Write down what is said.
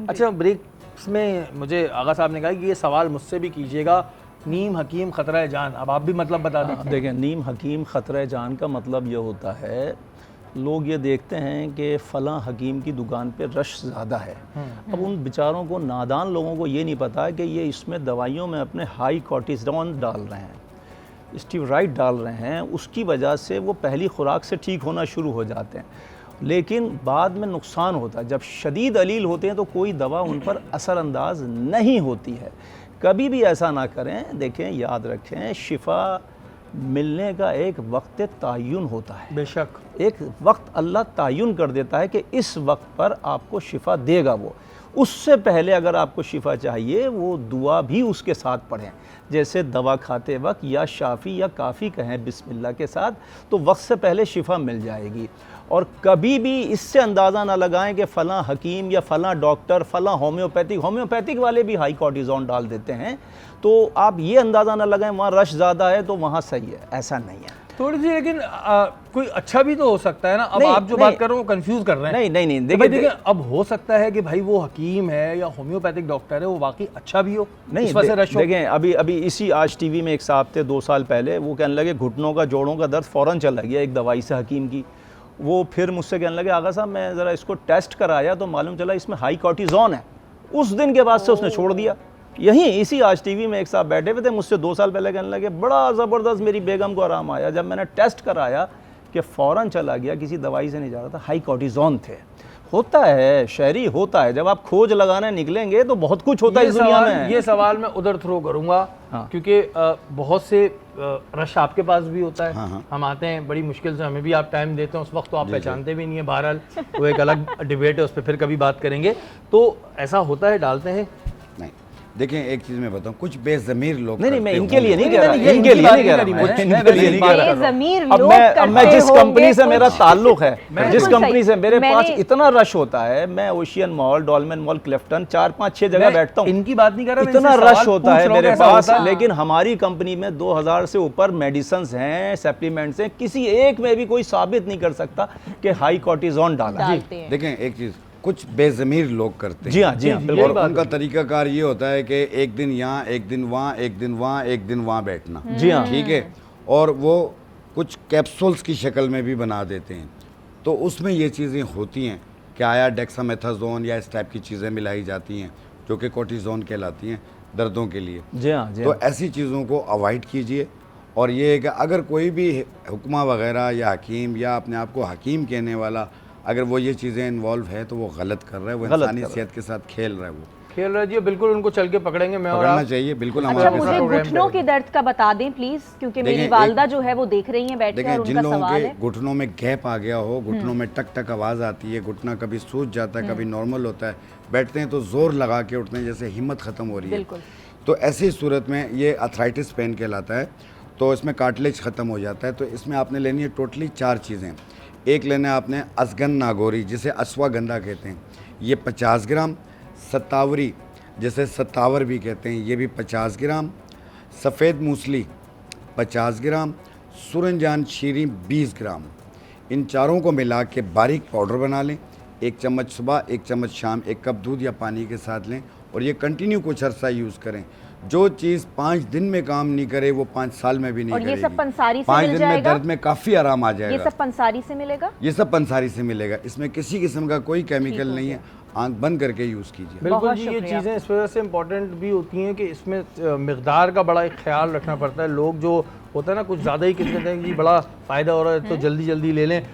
अच्छा, ब्रेक्स में मुझे आगा साहब ने कहा कि ये सवाल मुझसे भी कीजिएगा, नीम हकीम खतरा जान, अब आप भी मतलब बता दें। देखिए, नीम हकीम ख़तरा जान का मतलब ये होता है, लोग ये देखते हैं कि फ़लाँ हकीम की दुकान पे रश ज़्यादा है। अब उन बेचारों को, नादान लोगों को ये नहीं पता है कि ये इसमें दवाइयों में अपने हाई कॉर्टिसोन डाल रहे हैं, स्टीरॉइड डाल रहे हैं, उसकी वजह से वो पहली खुराक से ठीक होना शुरू हो जाते हैं, लेकिन बाद में नुकसान होता है। जब शदीद अलील होते हैं तो कोई दवा उन पर असरअंदाज नहीं होती है। कभी भी ऐसा ना करें। देखें, याद रखें, शिफा मिलने का एक वक्त तयन होता है। बेशक एक वक्त अल्लाह तयन कर देता है कि इस वक्त पर आपको शिफा देगा वो। उससे पहले अगर आपको शिफा चाहिए, वो दुआ भी उसके साथ पढ़ें। जैसे दवा खाते वक्त या शाफ़ी या काफ़ी कहें बिस्मिल्लाह के साथ, तो वक्त से पहले शिफा मिल जाएगी। और कभी भी इससे अंदाज़ा ना लगाएं कि फ़लाँ हकीम या फ़लाँ डॉक्टर, फ़लाँ होम्योपैथिक वाले भी हाई कॉर्टिज़ोन डाल देते हैं, तो आप ये अंदाज़ा ना लगाएं वहाँ रश ज़्यादा है तो वहाँ सही है, ऐसा नहीं है। थोड़ी सी, लेकिन कोई अच्छा भी तो हो सकता है ना। अब आप जो बात कर रहे हो कंफ्यूज कर रहे हैं। नहीं, देखिए, अब हो सकता है कि भाई वो हकीम है या होम्योपैथिक डॉक्टर है, वो वाकई अच्छा भी हो, इस वजह से रश हो। देखें, अभी इसी आज टीवी में एक साहब थे 2 साल पहले, वो कहने लगे घुटनों का, जोड़ों का दर्द फ़ौरन चला गया एक दवाई से हकीम की। वो फिर मुझसे कहने लगे, आगा साहब मैं ज़रा इसको टेस्ट कराया तो मालूम चला इसमें हाई कॉर्टिज़ोन है। उस दिन के बाद से उसने छोड़ दिया। यहीं इसी आज टीवी में एक साहब बैठे हुए थे, मुझसे 2 साल पहले कहने लगे, बड़ा ज़बरदस्त मेरी बेगम को आराम आया। जब मैंने टेस्ट कराया कि फ़ौरन चला गया, किसी दवाई से नहीं जा रहा था, हाई कॉर्टिज़ोन थे। होता है शहरी, होता है। जब आप खोज लगाने निकलेंगे तो बहुत कुछ होता है इस दुनिया में। ये सवाल मैं उधर थ्रो करूंगा, क्योंकि बहुत से रश आपके पास भी होता है। हम आते हैं बड़ी मुश्किल से, हमें भी आप टाइम देते हैं, उस वक्त तो आप पहचानते भी नहीं है। बहरहाल वो एक अलग डिबेट है, उस पर फिर कभी बात करेंगे। तो ऐसा होता है, डालते हैं। नहीं, देखें, एक चीज मैं बताऊं, कुछ बेज़मीर लोग नहीं, मैं इनके लिए नहीं होंगे। कह रहा, इनके लिए नहीं कह रहा, अब मैं जिस कंपनी से मेरा ताल्लुक है, जिस कंपनी से मेरे पास इतना रश होता है, मैं ocean mall, Dolmen mall, Clifton 4, 5, 6 जगह बैठता हूँ। इनकी बात नहीं कर रहा, इतना रश होता है मेरे पास, लेकिन हमारी कंपनी में 2000 से ऊपर मेडिसिन हैं, सप्लीमेंट्स हैं, किसी एक में भी कोई साबित नहीं कर सकता कि हाई कॉर्टिज़ोन डाला। देखें, एक चीज, कुछ बेज़मीर लोग करते हैं। जी हाँ, बिल्कुल। और उनका तरीकाकार ये होता है कि एक दिन यहाँ, एक दिन वहाँ, एक दिन वहाँ, एक दिन वहाँ बैठना। जी हाँ, ठीक है। और वो कुछ कैप्सूल्स की शक्ल में भी बना देते हैं, तो उसमें ये चीज़ें होती हैं कि आया डेक्सामेथाजोन या इस टाइप की चीज़ें मिलाई जाती हैं जो कि कॉर्टिज़ोन कहलाती हैं दर्दों के लिए। जी हाँ, तो ऐसी चीज़ों को अवॉइड कीजिए। और ये है कि अगर कोई भी हुक्मा वगैरह या हकीम या अपने आप को हकीम कहने वाला, अगर वो ये चीज़ें इन्वॉल्व है तो वो गलत कर रहा है, वो इंसानी सेहत के साथ खेल रहा है। वो खेल रहा है, बिल्कुल उनको चल के पकड़ेंगे। मैं और पकड़ना चाहिए, बिल्कुल। अच्छा, मुझे घुटनों के दर्द का बता दें प्लीज, क्योंकि मेरी वालदा जो है वो देख रही हैं बैठ के, और उनका सवाल है। घुटनों में गैप आ गया हो, घुटनों में टक टक आवाज़ आती है, घुटना कभी सूज जाता है, कभी नॉर्मल होता है, बैठते हैं तो जोर लगा के उठते हैं, जैसे हिम्मत ख़त्म हो रही है, तो ऐसी सूरत में ये आर्थराइटिस पेन कहलाता है। तो इसमें कार्टिलेज ख़त्म हो जाता है। तो इसमें आपने लेनी है टोटली 4 चीज़ें। एक लेना है आपने अजगन नागौरी, जिसे अश्वगंधा कहते हैं, ये 50 ग्राम। सतावरी, जिसे सतावर भी कहते हैं, ये भी 50 ग्राम। सफ़ेद मूसली 50 ग्राम। सूरजजान शीरी 20 ग्राम। इन चारों को मिला के बारीक पाउडर बना लें। 1 चम्मच सुबह, 1 चम्मच शाम, 1 कप दूध या पानी के साथ लें, और ये कंटिन्यू कुछ अर्सा यूज़ करें। जो चीज़ 5 दिन में काम नहीं करे वो 5 साल में भी नहीं करेगी। और ये सब पंसारी से 5 मिल दिन में जाएगा? दर्द में काफ़ी आराम आ जाएगा। ये सब पंसारी से मिलेगा? ये सब पंसारी से मिलेगा। इसमें किसी किस्म का कोई केमिकल नहीं है। आंख बंद करके यूज़ कीजिए। बिल्कुल जी, ये चीज़ें इस वजह से इम्पोर्टेंट भी होती हैं कि इसमें मिकदार का बड़ा एक ख्याल रखना पड़ता है। लोग जो होता है ना, कुछ ज़्यादा ही कहते हैं कि बड़ा फ़ायदा हो रहा है तो जल्दी जल्दी ले लें,